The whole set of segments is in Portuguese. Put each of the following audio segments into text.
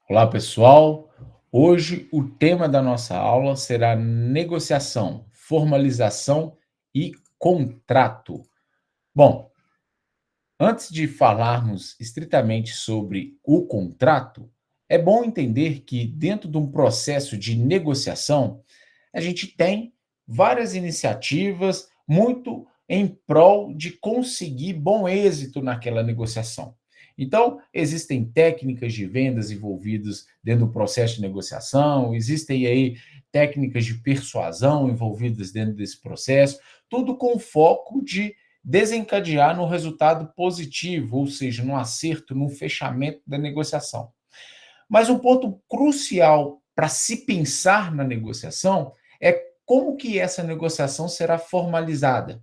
Olá, pessoal. Hoje o tema da nossa aula será negociação, formalização e contrato. Bom, antes de falarmos estritamente sobre o contrato, é bom entender que dentro de um processo de negociação, a gente tem várias iniciativas muito em prol de conseguir bom êxito naquela negociação. Então, existem técnicas de vendas envolvidas dentro do processo de negociação, existem aí técnicas de persuasão envolvidas dentro desse processo, tudo com foco de desencadear no resultado positivo, ou seja, no acerto, no fechamento da negociação. Mas um ponto crucial para se pensar na negociação é como que essa negociação será formalizada.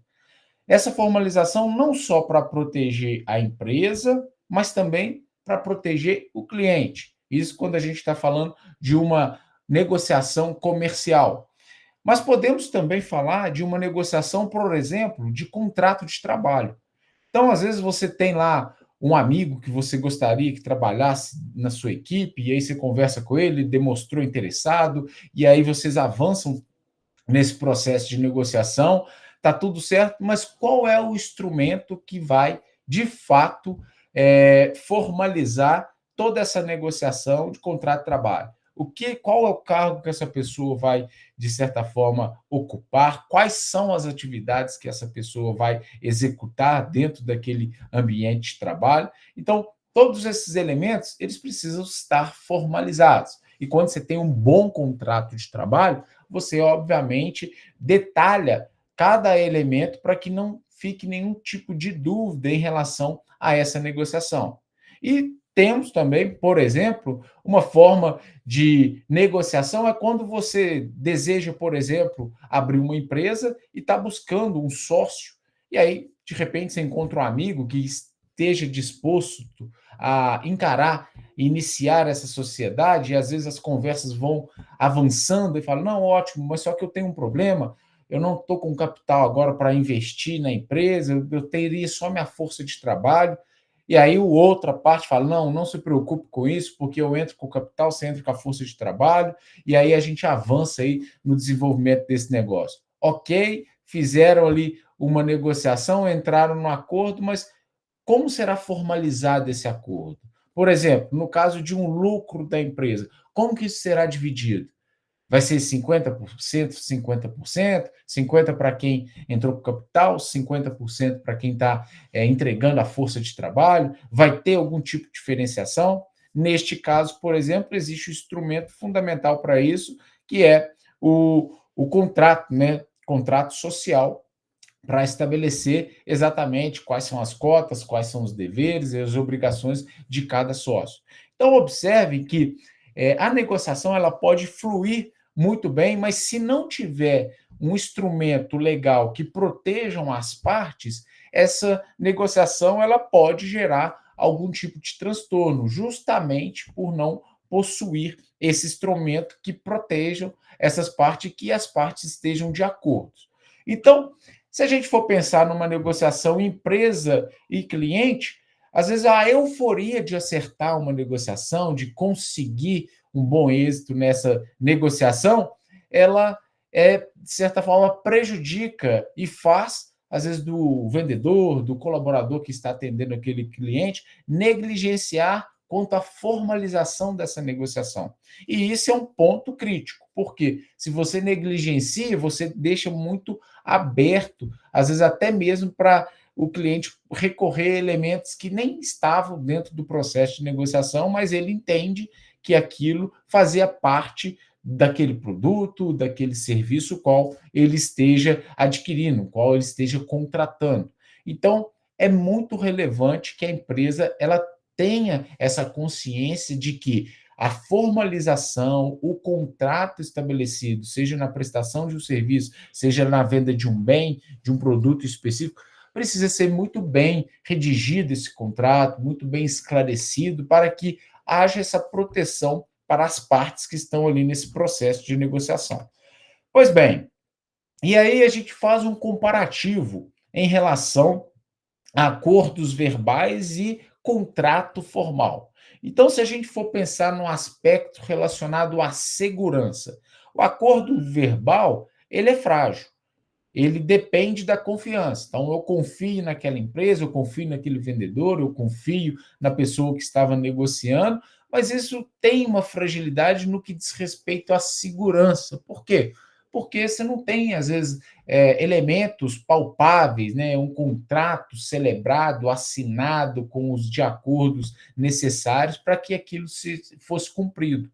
Essa formalização não só para proteger a empresa, mas também para proteger o cliente. Isso quando a gente está falando de uma negociação comercial. Mas podemos também falar de uma negociação, por exemplo, de contrato de trabalho. Então, às vezes, você tem lá um amigo que você gostaria que trabalhasse na sua equipe, e aí você conversa com ele, demonstrou interessado, e aí vocês avançam nesse processo de negociação, está tudo certo, mas qual é o instrumento que vai, de fato, formalizar toda essa negociação de contrato de trabalho? Qual é o cargo que essa pessoa vai, de certa forma, ocupar? Quais são as atividades que essa pessoa vai executar dentro daquele ambiente de trabalho? Então, todos esses elementos, eles precisam estar formalizados. E quando você tem um bom contrato de trabalho, você, obviamente, detalha cada elemento para que não fique nenhum tipo de dúvida em relação a essa negociação. E temos também, por exemplo, uma forma de negociação é quando você deseja, por exemplo, abrir uma empresa e está buscando um sócio, e aí, de repente, você encontra um amigo que esteja disposto a encarar, iniciar essa sociedade, e às vezes as conversas vão avançando e fala: não, ótimo, mas só que eu tenho um problema, eu não estou com capital agora para investir na empresa, eu teria só minha força de trabalho. E aí o outra parte fala: não, não se preocupe com isso, porque eu entro com o capital, você entra com a força de trabalho, e aí a gente avança aí no desenvolvimento desse negócio. Ok, fizeram ali uma negociação, entraram no acordo, mas como será formalizado esse acordo? Por exemplo, no caso de um lucro da empresa, como que isso será dividido? Vai ser 50%, 50%, 50% para quem entrou com capital, 50% para quem está entregando a força de trabalho? Vai ter algum tipo de diferenciação? Neste caso, por exemplo, existe um instrumento fundamental para isso, que é o contrato, né? Contrato social, para estabelecer exatamente quais são as cotas, quais são os deveres e as obrigações de cada sócio. Então, observe que a negociação ela pode fluir muito bem, mas se não tiver um instrumento legal que protejam as partes, essa negociação ela pode gerar algum tipo de transtorno, justamente por não possuir esse instrumento que protejam essas partes, que as partes estejam de acordo. Então, se a gente for pensar numa negociação empresa e cliente, às vezes a euforia de acertar uma negociação, de conseguir um bom êxito nessa negociação, ela de certa forma prejudica e faz às vezes do vendedor, do colaborador que está atendendo aquele cliente, negligenciar quanto à formalização dessa negociação. E isso é um ponto crítico, porque se você negligencia, você deixa muito aberto, às vezes até mesmo para o cliente recorrer a elementos que nem estavam dentro do processo de negociação, mas ele entende que aquilo fazia parte daquele produto, daquele serviço qual ele esteja adquirindo, qual ele esteja contratando. Então, é muito relevante que a empresa ela tenha essa consciência de que a formalização, o contrato estabelecido, seja na prestação de um serviço, seja na venda de um bem, de um produto específico, precisa ser muito bem redigido esse contrato, muito bem esclarecido, para que haja essa proteção para as partes que estão ali nesse processo de negociação. Pois bem, e aí a gente faz um comparativo em relação a acordos verbais e contrato formal. Então, se a gente for pensar no aspecto relacionado à segurança, o acordo verbal, ele é frágil, ele depende da confiança. Então, eu confio naquela empresa, eu confio naquele vendedor, eu confio na pessoa que estava negociando, mas isso tem uma fragilidade no que diz respeito à segurança. Por quê? Porque você não tem, às vezes, elementos palpáveis, né? Um contrato celebrado, assinado com os de acordos necessários para que aquilo fosse cumprido.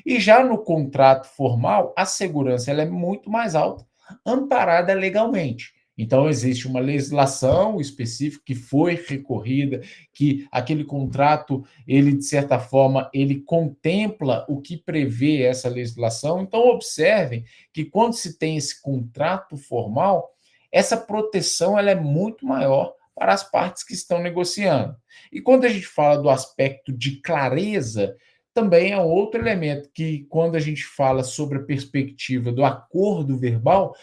E já no contrato formal, a segurança ela é muito mais alta, amparada legalmente. Então, existe uma legislação específica que foi recorrida, que aquele contrato, ele, de certa forma, ele contempla o que prevê essa legislação. Então, observem que quando se tem esse contrato formal, essa proteção ela é muito maior para as partes que estão negociando. E quando a gente fala do aspecto de clareza, também é um outro elemento que, quando a gente fala sobre a perspectiva do acordo verbal,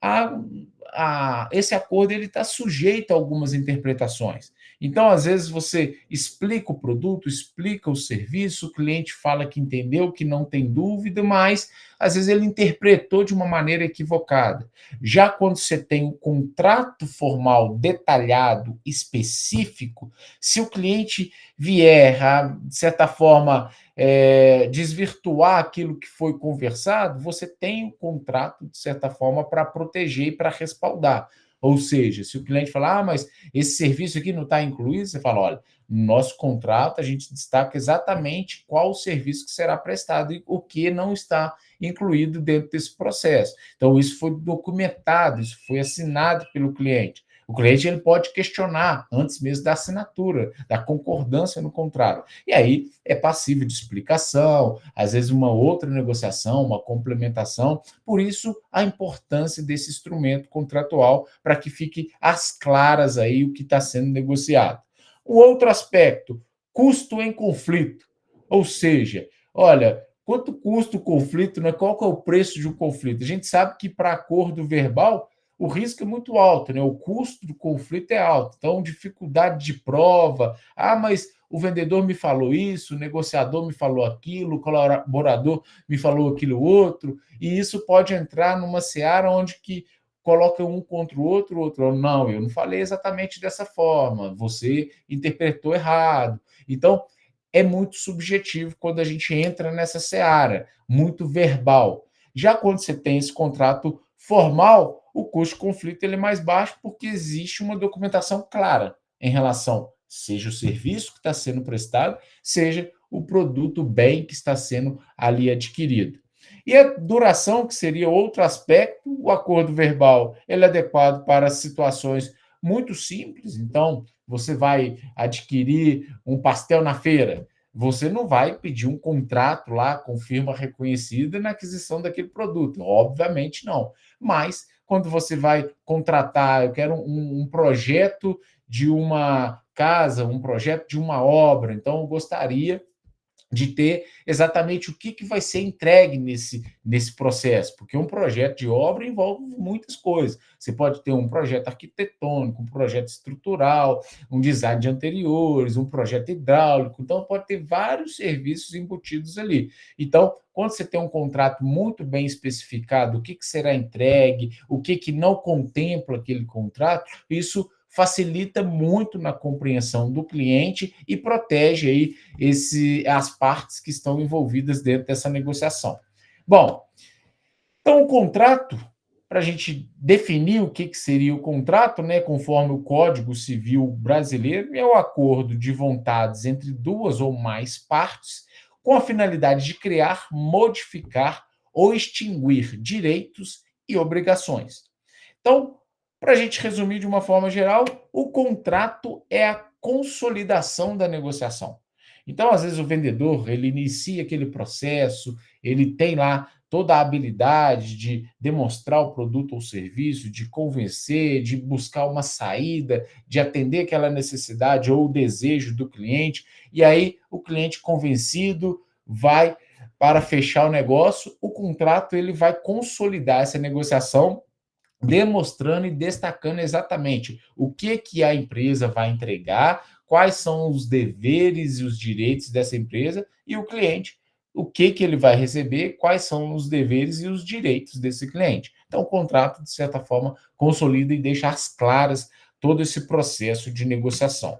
a, esse acordo ele está sujeito a algumas interpretações. Então, às vezes, você explica o produto, explica o serviço, o cliente fala que entendeu, que não tem dúvida, mas às vezes ele interpretou de uma maneira equivocada. Já quando você tem um contrato formal detalhado, específico, se o cliente vier a, de certa forma, desvirtuar aquilo que foi conversado, você tem um contrato, de certa forma, para proteger e para respaldar. Ou seja, se o cliente falar, mas esse serviço aqui não está incluído, você fala, olha, no nosso contrato a gente destaca exatamente qual o serviço que será prestado e o que não está incluído dentro desse processo. Então, isso foi documentado, isso foi assinado pelo cliente. O cliente ele pode questionar antes mesmo da assinatura, da concordância no contrato. E aí é passível de explicação, às vezes uma outra negociação, uma complementação. Por isso, a importância desse instrumento contratual para que fique às claras aí o que está sendo negociado. O outro aspecto, custo em conflito. Ou seja, olha, quanto custa o conflito, né? Qual que é o preço de um conflito? A gente sabe que para acordo verbal o risco é muito alto, né? O custo do conflito é alto. Então, dificuldade de prova. Ah, mas o vendedor me falou isso, o negociador me falou aquilo, o colaborador me falou aquilo outro, e isso pode entrar numa seara onde que coloca um contra o outro, não, eu não falei exatamente dessa forma, você interpretou errado. Então, é muito subjetivo quando a gente entra nessa seara, muito verbal. Já quando você tem esse contrato formal, o custo de conflito ele é mais baixo porque existe uma documentação clara em relação, seja o serviço que está sendo prestado, seja o produto, o bem que está sendo ali adquirido. E a duração, que seria outro aspecto, o acordo verbal ele é adequado para situações muito simples. Então, você vai adquirir um pastel na feira, você não vai pedir um contrato lá com firma reconhecida na aquisição daquele produto, obviamente não. Mas quando você vai contratar, eu quero um projeto de uma casa, um projeto de uma obra, então eu gostaria de ter exatamente o que vai ser entregue nesse processo, porque um projeto de obra envolve muitas coisas. Você pode ter um projeto arquitetônico, um projeto estrutural, um design de anteriores, um projeto hidráulico, então pode ter vários serviços embutidos ali. Então, quando você tem um contrato muito bem especificado, o que será entregue, o que não contempla aquele contrato, isso facilita muito na compreensão do cliente e protege aí as partes que estão envolvidas dentro dessa negociação. Bom, então o contrato, para a gente definir o que seria o contrato, né, conforme o Código Civil Brasileiro, é o acordo de vontades entre duas ou mais partes com a finalidade de criar, modificar ou extinguir direitos e obrigações. Então, para a gente resumir de uma forma geral, o contrato é a consolidação da negociação. Então, às vezes, o vendedor ele inicia aquele processo, ele tem lá toda a habilidade de demonstrar o produto ou serviço, de convencer, de buscar uma saída, de atender aquela necessidade ou o desejo do cliente, e aí o cliente convencido vai para fechar o negócio, o contrato ele vai consolidar essa negociação demonstrando e destacando exatamente o que a empresa vai entregar, quais são os deveres e os direitos dessa empresa, e o cliente, o que ele vai receber, quais são os deveres e os direitos desse cliente. Então, o contrato, de certa forma, consolida e deixa às claras todo esse processo de negociação.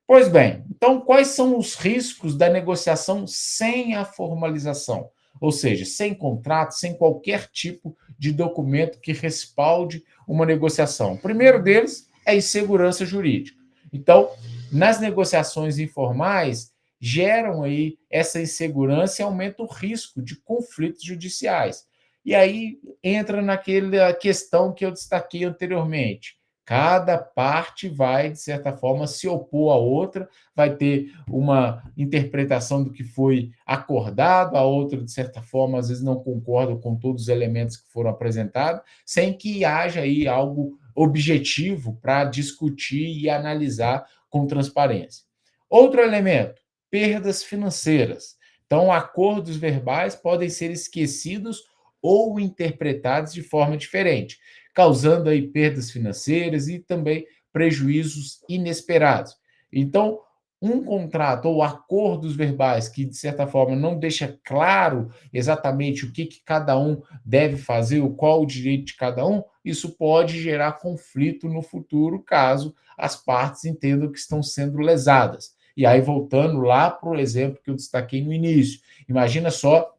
Pois bem, então quais são os riscos da negociação sem a formalização? Ou seja, sem contrato, sem qualquer tipo de documento que respalde uma negociação. O primeiro deles é a insegurança jurídica. Então, nas negociações informais, geram aí essa insegurança e aumenta o risco de conflitos judiciais. E aí entra naquela questão que eu destaquei anteriormente. Cada parte vai, de certa forma, se opor à outra, vai ter uma interpretação do que foi acordado, a outra, de certa forma, às vezes não concorda com todos os elementos que foram apresentados, sem que haja aí algo objetivo para discutir e analisar com transparência. Outro elemento, perdas financeiras. Então, acordos verbais podem ser esquecidos ou interpretados de forma diferente, causando aí perdas financeiras e também prejuízos inesperados. Então, um contrato ou acordos verbais que, de certa forma, não deixa claro exatamente o que cada um deve fazer, ou qual o direito de cada um, isso pode gerar conflito no futuro, caso as partes entendam que estão sendo lesadas. E aí, voltando lá para o exemplo que eu destaquei no início, imagina só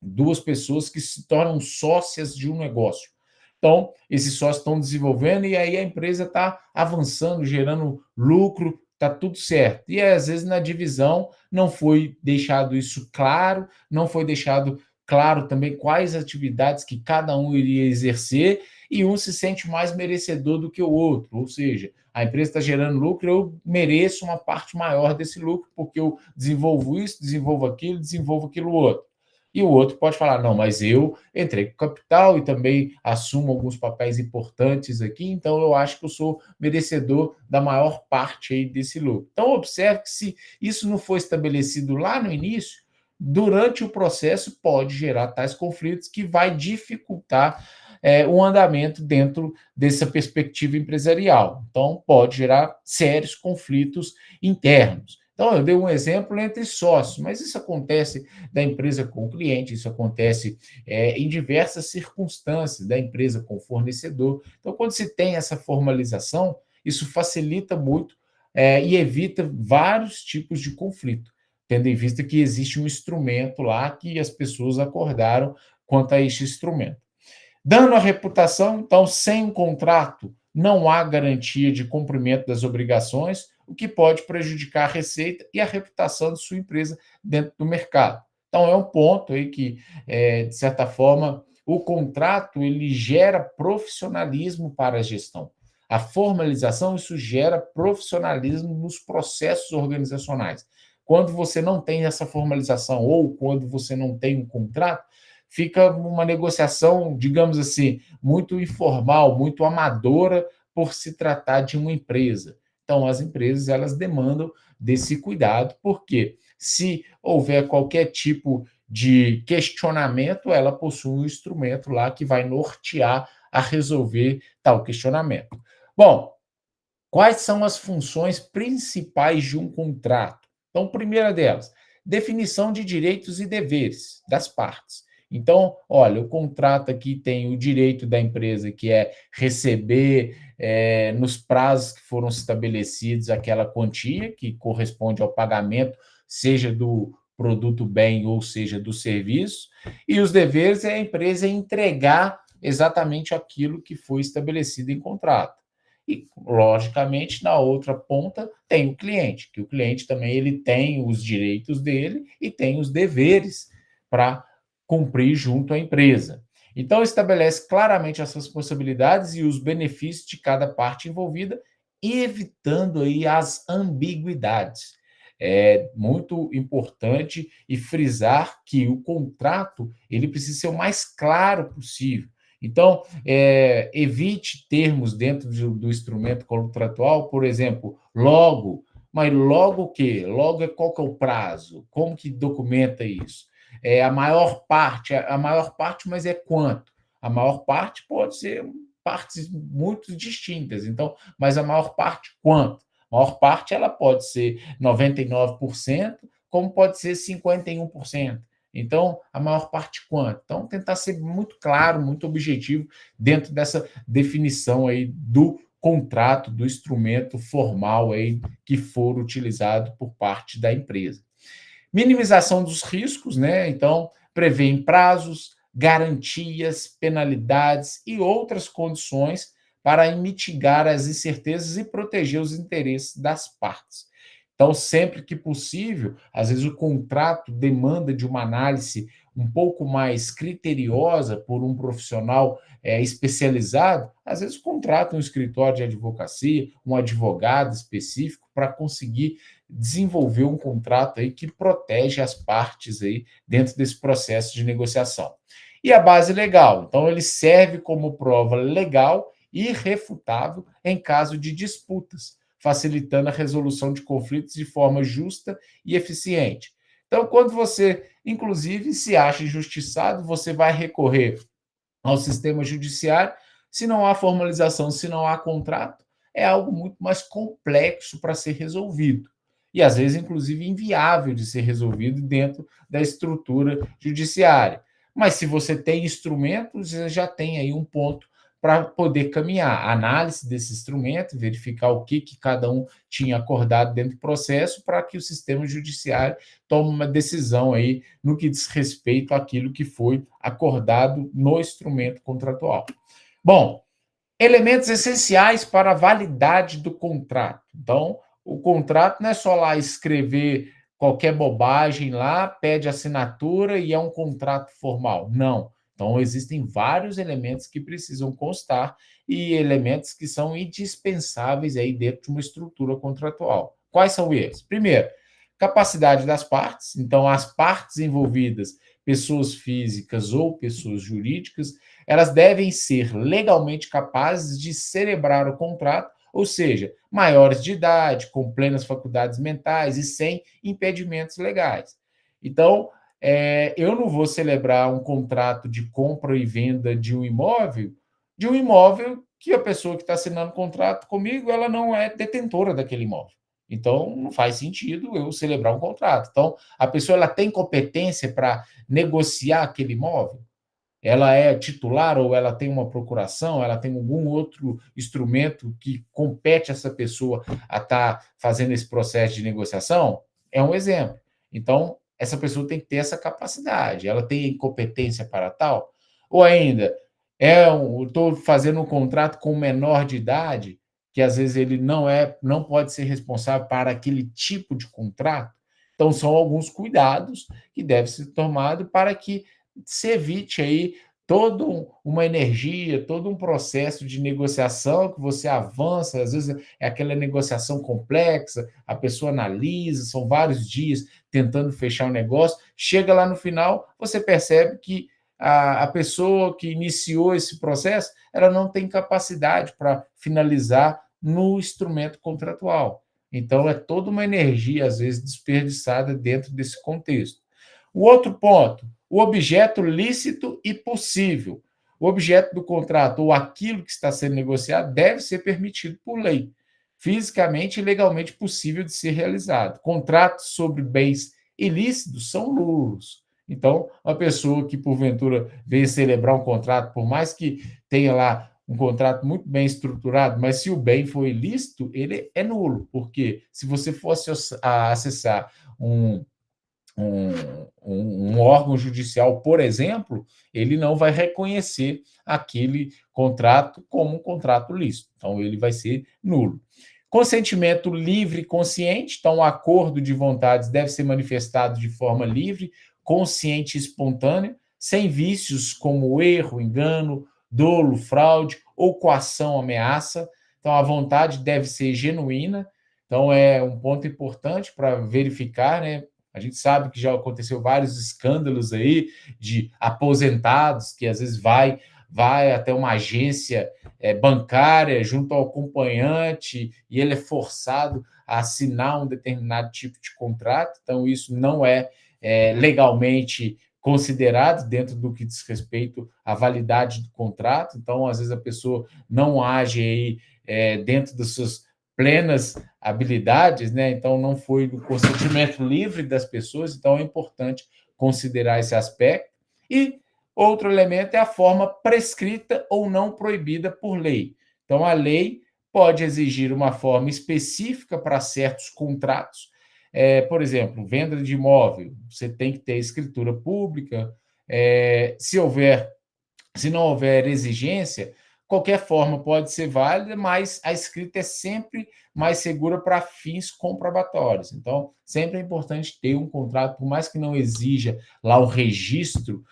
duas pessoas que se tornam sócias de um negócio. Então, esses sócios estão desenvolvendo e aí a empresa está avançando, gerando lucro, está tudo certo. E às vezes na divisão não foi deixado isso claro, não foi deixado claro também quais atividades que cada um iria exercer, e um se sente mais merecedor do que o outro. Ou seja, a empresa está gerando lucro, eu mereço uma parte maior desse lucro, porque eu desenvolvo isso, desenvolvo aquilo outro. E o outro pode falar, não, mas eu entrei com capital e também assumo alguns papéis importantes aqui, então eu acho que eu sou merecedor da maior parte aí desse lucro. Então, observe que se isso não for estabelecido lá no início, durante o processo pode gerar tais conflitos que vai dificultar o andamento dentro dessa perspectiva empresarial. Então, pode gerar sérios conflitos internos. Então, eu dei um exemplo entre sócios, mas isso acontece da empresa com o cliente, isso acontece em diversas circunstâncias, da empresa com o fornecedor. Então, quando se tem essa formalização, isso facilita muito e evita vários tipos de conflito, tendo em vista que existe um instrumento lá que as pessoas acordaram quanto a este instrumento. Dano à reputação, então, sem um contrato, não há garantia de cumprimento das obrigações, o que pode prejudicar a receita e a reputação de sua empresa dentro do mercado. Então, é um ponto aí que, de certa forma, o contrato ele gera profissionalismo para a gestão. A formalização, isso gera profissionalismo nos processos organizacionais. Quando você não tem essa formalização ou quando você não tem um contrato, fica uma negociação, digamos assim, muito informal, muito amadora, por se tratar de uma empresa. Então, as empresas elas demandam desse cuidado, porque se houver qualquer tipo de questionamento, ela possui um instrumento lá que vai nortear a resolver tal questionamento. Bom, quais são as funções principais de um contrato? Então, primeira delas, definição de direitos e deveres das partes. Então, olha, o contrato aqui tem o direito da empresa, que é receber nos prazos que foram estabelecidos aquela quantia que corresponde ao pagamento, seja do produto bem ou seja do serviço, e os deveres é a empresa entregar exatamente aquilo que foi estabelecido em contrato. E, logicamente, na outra ponta tem o cliente, que o cliente também ele tem os direitos dele e tem os deveres para cumprir junto à empresa. Então, estabelece claramente as responsabilidades e os benefícios de cada parte envolvida, evitando aí as ambiguidades. É muito importante e frisar que o contrato ele precisa ser o mais claro possível. Então, evite termos dentro do instrumento contratual, por exemplo, logo, mas logo o quê? Logo qual que é o prazo? Como que documenta isso? A maior parte, mas é quanto? A maior parte pode ser partes muito distintas. Então, mas a maior parte quanto? A maior parte ela pode ser 99%, como pode ser 51%. Então, a maior parte quanto? Então, tentar ser muito claro, muito objetivo dentro dessa definição aí do contrato, do instrumento formal aí que for utilizado por parte da empresa. Minimização dos riscos, né? Então, prevê prazos, garantias, penalidades e outras condições para mitigar as incertezas e proteger os interesses das partes. Então, sempre que possível, às vezes o contrato demanda de uma análise um pouco mais criteriosa por um profissional especializado, às vezes contrata um escritório de advocacia, um advogado específico para conseguir desenvolver um contrato aí que protege as partes aí dentro desse processo de negociação. E a base legal, então ele serve como prova legal e irrefutável em caso de disputas, facilitando a resolução de conflitos de forma justa e eficiente. Então, quando você, inclusive, se acha injustiçado, você vai recorrer ao sistema judiciário. Se não há formalização, se não há contrato, é algo muito mais complexo para ser resolvido. E às vezes, inclusive, inviável de ser resolvido dentro da estrutura judiciária. Mas se você tem instrumentos, você já tem aí um ponto para poder caminhar. Análise desse instrumento, verificar o que cada um tinha acordado dentro do processo para que o sistema judiciário tome uma decisão aí no que diz respeito àquilo que foi acordado no instrumento contratual. Bom, elementos essenciais para a validade do contrato. Então, o contrato não é só lá escrever qualquer bobagem lá, pede assinatura e é um contrato formal. Não. Então, existem vários elementos que precisam constar e elementos que são indispensáveis aí dentro de uma estrutura contratual. Quais são eles? Primeiro, capacidade das partes. Então, as partes envolvidas, pessoas físicas ou pessoas jurídicas, elas devem ser legalmente capazes de celebrar o contrato, ou seja, maiores de idade, com plenas faculdades mentais e sem impedimentos legais. Então, eu não vou celebrar um contrato de compra e venda de um imóvel que a pessoa que está assinando o contrato comigo, ela não é detentora daquele imóvel. Então, não faz sentido eu celebrar um contrato. Então, a pessoa ela tem competência para negociar aquele imóvel? Ela é titular ou ela tem uma procuração, ela tem algum outro instrumento que compete essa pessoa a estar fazendo esse processo de negociação? É um exemplo. Então, essa pessoa tem que ter essa capacidade. Ela tem competência para tal? Ou ainda, estou fazendo um contrato com um menor de idade, que às vezes ele não pode ser responsável para aquele tipo de contrato. Então, são alguns cuidados que devem ser tomados para que se evite aí toda uma energia, todo um processo de negociação que você avança, às vezes é aquela negociação complexa, a pessoa analisa, são vários dias tentando fechar o negócio, chega lá no final, você percebe que a pessoa que iniciou esse processo, ela não tem capacidade para finalizar no instrumento contratual. Então, é toda uma energia, às vezes, desperdiçada dentro desse contexto. O outro ponto, o objeto lícito e possível. O objeto do contrato ou aquilo que está sendo negociado deve ser permitido por lei, fisicamente e legalmente possível de ser realizado. Contratos sobre bens ilícitos são nulos. Então, uma pessoa que porventura venha celebrar um contrato, por mais que tenha lá um contrato muito bem estruturado, mas se o bem for ilícito, ele é nulo, porque se você fosse acessar um órgão judicial, por exemplo, ele não vai reconhecer aquele contrato como um contrato lícito. Então, ele vai ser nulo. Consentimento livre e consciente. Então, o acordo de vontades deve ser manifestado de forma livre, consciente e espontânea, sem vícios como erro, engano, dolo, fraude ou coação, ameaça. Então, a vontade deve ser genuína. Então, é um ponto importante para verificar, né? A gente sabe que já aconteceu vários escândalos aí de aposentados que às vezes vai até uma agência bancária junto ao acompanhante e ele é forçado a assinar um determinado tipo de contrato. Então, isso não é legalmente considerados dentro do que diz respeito à validade do contrato. Então, às vezes, a pessoa não age aí, dentro das suas plenas habilidades, né? Então, não foi do consentimento livre das pessoas. Então, é importante considerar esse aspecto. E outro elemento é a forma prescrita ou não proibida por lei. Então, a lei pode exigir uma forma específica para certos contratos. Por exemplo, venda de imóvel, você tem que ter escritura pública. Se não houver exigência, qualquer forma pode ser válida, mas a escrita é sempre mais segura para fins comprobatórios. Então, sempre é importante ter um contrato, por mais que não exija lá o registro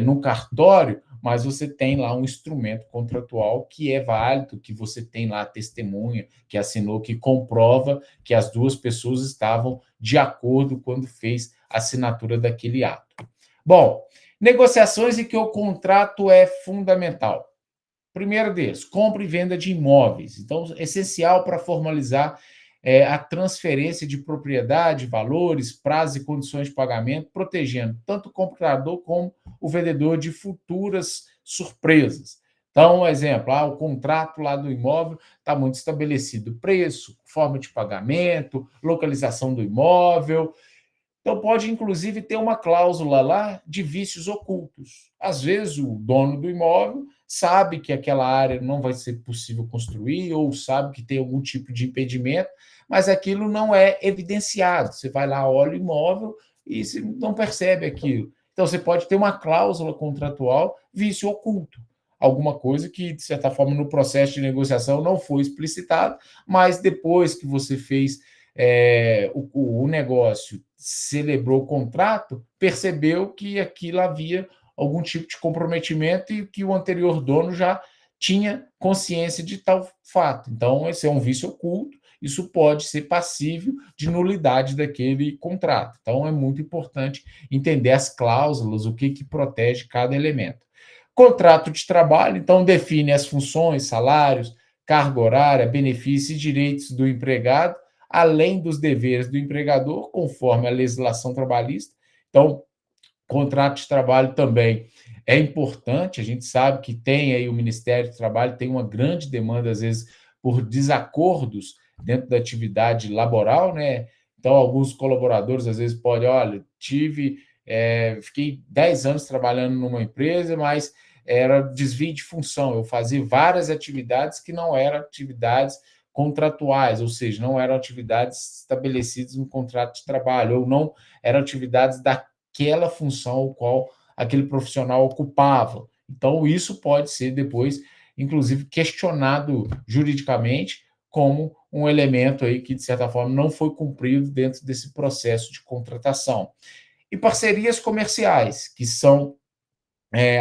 no cartório, mas você tem lá um instrumento contratual que é válido, que você tem lá a testemunha que assinou, que comprova que as duas pessoas estavam de acordo quando fez a assinatura daquele ato. Bom, negociações em que o contrato é fundamental. Primeiro deles, compra e venda de imóveis. Então, é essencial para formalizar a transferência de propriedade, valores, prazos e condições de pagamento, protegendo tanto o comprador como o vendedor de futuras surpresas. Então, um exemplo, o contrato lá do imóvel está muito estabelecido, preço, forma de pagamento, localização do imóvel. Então, pode, inclusive, ter uma cláusula lá de vícios ocultos. Às vezes, o dono do imóvel sabe que aquela área não vai ser possível construir, ou sabe que tem algum tipo de impedimento, mas aquilo não é evidenciado. Você vai lá, olha o imóvel e você não percebe aquilo. Então, você pode ter uma cláusula contratual vício oculto. Alguma coisa que, de certa forma, no processo de negociação não foi explicitado, mas depois que você fez o negócio, celebrou o contrato, percebeu que aquilo havia algum tipo de comprometimento e que o anterior dono já tinha consciência de tal fato. Então, esse é um vício oculto, isso pode ser passível de nulidade daquele contrato. Então, é muito importante entender as cláusulas, o que protege cada elemento. Contrato de trabalho, então, define as funções, salários, carga horária, benefícios e direitos do empregado, além dos deveres do empregador, conforme a legislação trabalhista. Então, contrato de trabalho também é importante, a gente sabe que tem aí o Ministério do Trabalho, tem uma grande demanda, às vezes, por desacordos dentro da atividade laboral, né? Então, alguns colaboradores, às vezes, podem, olha, fiquei 10 anos trabalhando numa empresa, mas era desvio de função, eu fazia várias atividades que não eram atividades contratuais, ou seja, não eram atividades estabelecidas no contrato de trabalho, ou não eram atividades daquela função ao qual aquele profissional ocupava. Então, isso pode ser depois, inclusive, questionado juridicamente como um elemento aí que, de certa forma, não foi cumprido dentro desse processo de contratação. E parcerias comerciais, que são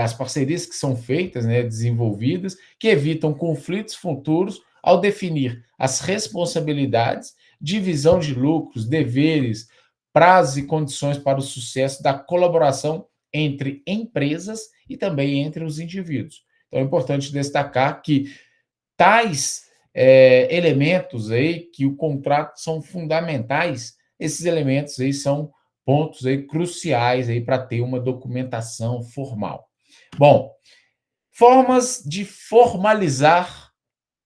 as parcerias que são feitas, né, desenvolvidas, que evitam conflitos futuros ao definir as responsabilidades, divisão de lucros, deveres, prazos e condições para o sucesso da colaboração entre empresas e também entre os indivíduos. Então, é importante destacar que tais elementos aí que o contrato são fundamentais, esses elementos aí são pontos aí cruciais aí para ter uma documentação formal. Bom, formas de formalizar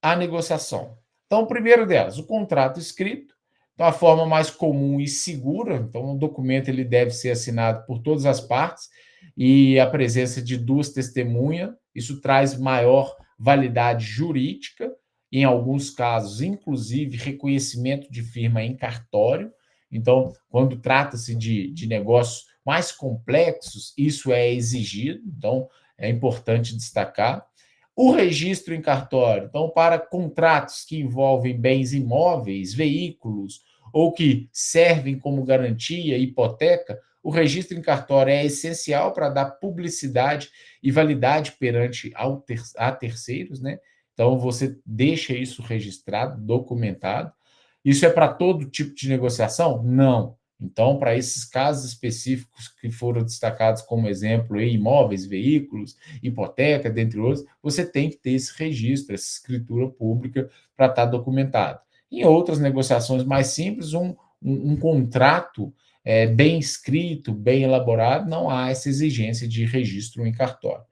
a negociação. Então, o primeiro delas, o contrato escrito. Então, a forma mais comum e segura. Então, o documento ele deve ser assinado por todas as partes e a presença de duas testemunhas. Isso traz maior validade jurídica, em alguns casos, inclusive reconhecimento de firma em cartório. Então, quando trata-se de negócios mais complexos, isso é exigido. Então, é importante destacar. O registro em cartório, então, para contratos que envolvem bens imóveis, veículos, ou que servem como garantia, hipoteca, o registro em cartório é essencial para dar publicidade e validade perante a terceiros, né? Então, você deixa isso registrado, documentado. Isso é para todo tipo de negociação? Não. Então, para esses casos específicos que foram destacados como exemplo, imóveis, veículos, hipoteca, dentre outros, você tem que ter esse registro, essa escritura pública para estar documentado. Em outras negociações mais simples, um contrato bem escrito, bem elaborado, não há essa exigência de registro em cartório.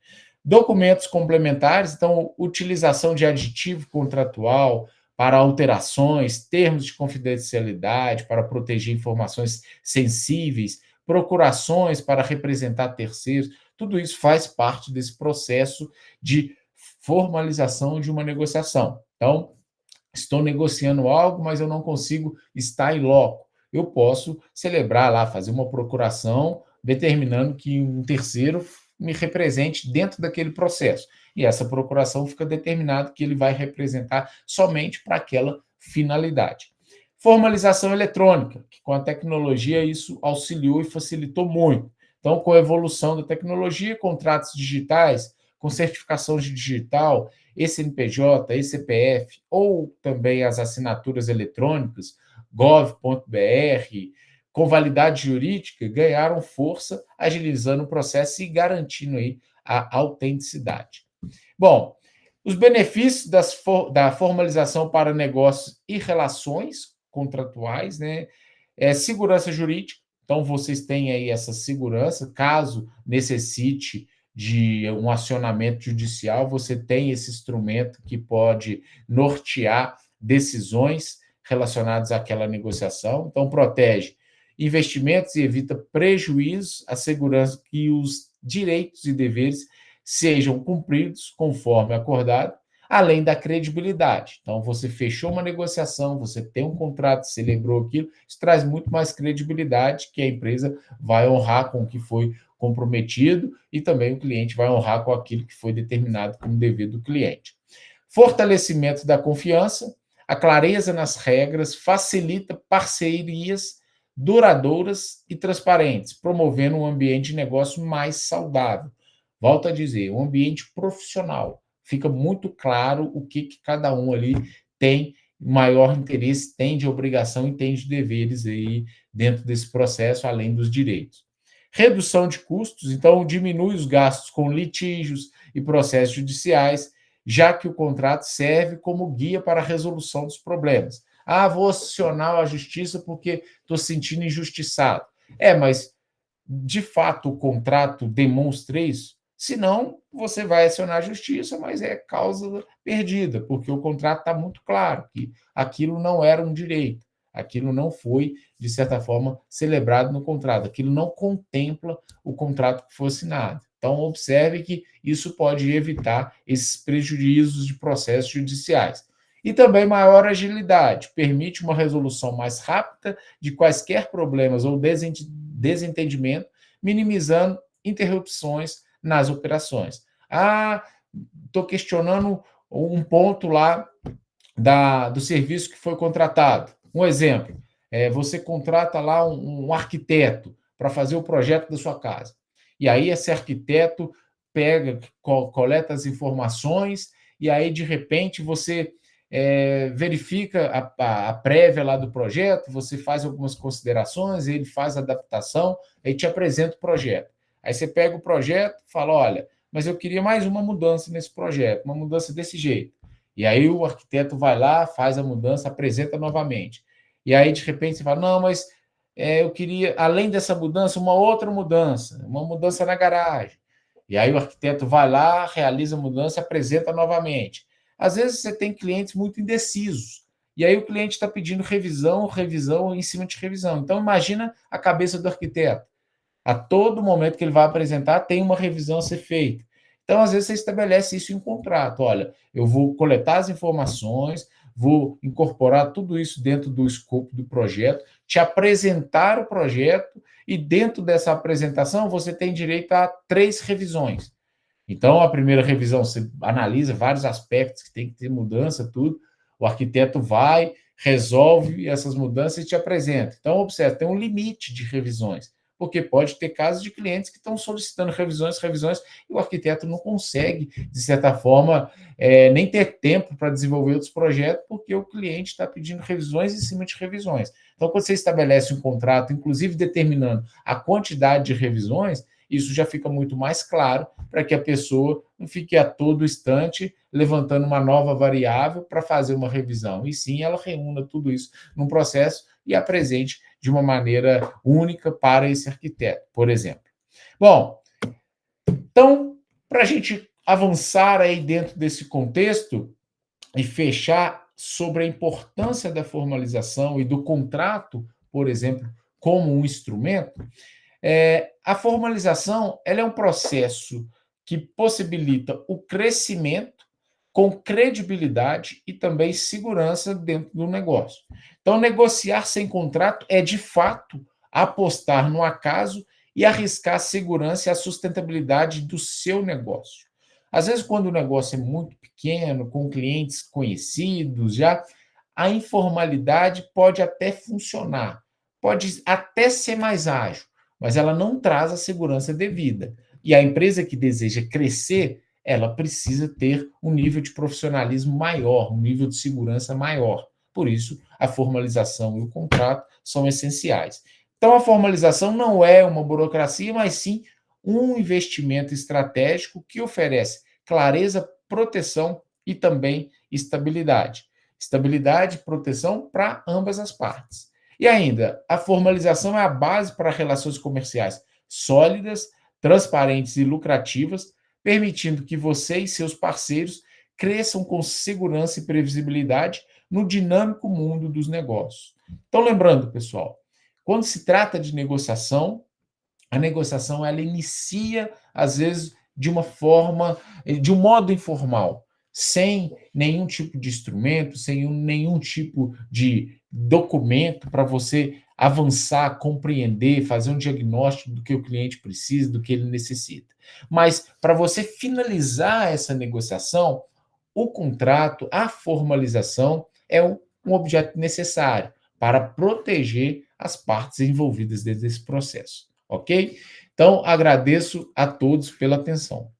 Documentos complementares, então, utilização de aditivo contratual para alterações, termos de confidencialidade para proteger informações sensíveis, procurações para representar terceiros, tudo isso faz parte desse processo de formalização de uma negociação. Então, estou negociando algo, mas eu não consigo estar em loco. Eu posso celebrar lá, fazer uma procuração, determinando que um terceiro me represente dentro daquele processo. E essa procuração fica determinado que ele vai representar somente para aquela finalidade. Formalização eletrônica, que com a tecnologia isso auxiliou e facilitou muito. Então, com a evolução da tecnologia, contratos digitais, com certificação digital, CNPJ, CPF, ou também as assinaturas eletrônicas, gov.br, com validade jurídica, ganharam força, agilizando o processo e garantindo aí a autenticidade. Bom, os benefícios da formalização para negócios e relações contratuais, né? Segurança jurídica, então vocês têm aí essa segurança, caso necessite de um acionamento judicial, você tem esse instrumento que pode nortear decisões relacionadas àquela negociação, então protege investimentos e evita prejuízos, assegurando que os direitos e deveres sejam cumpridos conforme acordado, além da credibilidade. Então, você fechou uma negociação, você tem um contrato, celebrou aquilo, isso traz muito mais credibilidade que a empresa vai honrar com o que foi comprometido e também o cliente vai honrar com aquilo que foi determinado como dever do cliente. Fortalecimento da confiança, a clareza nas regras facilita parcerias duradouras e transparentes, promovendo um ambiente de negócio mais saudável. Volto a dizer, um ambiente profissional. Fica muito claro o que cada um ali tem maior interesse, tem de obrigação e tem de deveres aí dentro desse processo, além dos direitos. Redução de custos, então diminui os gastos com litígios e processos judiciais, já que o contrato serve como guia para a resolução dos problemas. Ah, vou acionar a justiça porque estou sentindo injustiçado. Mas de fato o contrato demonstra isso? Senão, você vai acionar a justiça, mas é causa perdida, porque o contrato está muito claro que aquilo não era um direito, aquilo não foi, de certa forma, celebrado no contrato, aquilo não contempla o contrato que foi assinado. Então, observe que isso pode evitar esses prejuízos de processos judiciais. E também maior agilidade, permite uma resolução mais rápida de quaisquer problemas ou desentendimento, minimizando interrupções nas operações. Estou questionando um ponto lá do serviço que foi contratado. Um exemplo, você contrata lá um arquiteto para fazer o projeto da sua casa. E aí esse arquiteto pega, coleta as informações, e aí, de repente, você verifica a prévia lá do projeto, você faz algumas considerações, ele faz a adaptação, aí te apresenta o projeto. Aí você pega o projeto e fala, olha, mas eu queria mais uma mudança nesse projeto, uma mudança desse jeito. E aí o arquiteto vai lá, faz a mudança, apresenta novamente. E aí, de repente, você fala, não, mas eu queria, além dessa mudança, uma outra mudança, uma mudança na garagem. E aí o arquiteto vai lá, realiza a mudança, apresenta novamente. Às vezes você tem clientes muito indecisos, e aí o cliente está pedindo revisão, revisão em cima de revisão. Então, imagina a cabeça do arquiteto. A todo momento que ele vai apresentar, tem uma revisão a ser feita. Então, às vezes, você estabelece isso em contrato. Olha, eu vou coletar as informações, vou incorporar tudo isso dentro do escopo do projeto, te apresentar o projeto, e dentro dessa apresentação, você tem direito a 3 revisões. Então, a primeira revisão, você analisa vários aspectos que tem que ter mudança, tudo. O arquiteto vai, resolve essas mudanças e te apresenta. Então, observe, tem um limite de revisões, porque pode ter casos de clientes que estão solicitando revisões, e o arquiteto não consegue, de certa forma, nem ter tempo para desenvolver outros projetos, porque o cliente está pedindo revisões em cima de revisões. Então, quando você estabelece um contrato, inclusive determinando a quantidade de revisões, isso já fica muito mais claro para que a pessoa não fique a todo instante levantando uma nova variável para fazer uma revisão, e sim ela reúna tudo isso num processo e apresente de uma maneira única para esse arquiteto, por exemplo. Bom, então, para a gente avançar aí dentro desse contexto e fechar sobre a importância da formalização e do contrato, por exemplo, como um instrumento, a formalização ela é um processo que possibilita o crescimento com credibilidade e também segurança dentro do negócio. Então, negociar sem contrato é, de fato, apostar no acaso e arriscar a segurança e a sustentabilidade do seu negócio. Às vezes, quando o negócio é muito pequeno, com clientes conhecidos já, a informalidade pode até funcionar, pode até ser mais ágil, mas ela não traz a segurança devida. E a empresa que deseja crescer, ela precisa ter um nível de profissionalismo maior, um nível de segurança maior. Por isso, a formalização e o contrato são essenciais. Então, a formalização não é uma burocracia, mas sim um investimento estratégico que oferece clareza, proteção e também estabilidade. Estabilidade e proteção para ambas as partes. E ainda, a formalização é a base para relações comerciais sólidas, transparentes e lucrativas, permitindo que você e seus parceiros cresçam com segurança e previsibilidade no dinâmico mundo dos negócios. Então, lembrando, pessoal, quando se trata de negociação, a negociação ela inicia, às vezes, de uma forma, de um modo informal, sem nenhum tipo de instrumento, sem nenhum tipo de documento para você avançar, compreender, fazer um diagnóstico do que o cliente precisa, do que ele necessita. Mas para você finalizar essa negociação, o contrato, a formalização é um objeto necessário para proteger as partes envolvidas dentro desse processo, ok? Então, agradeço a todos pela atenção.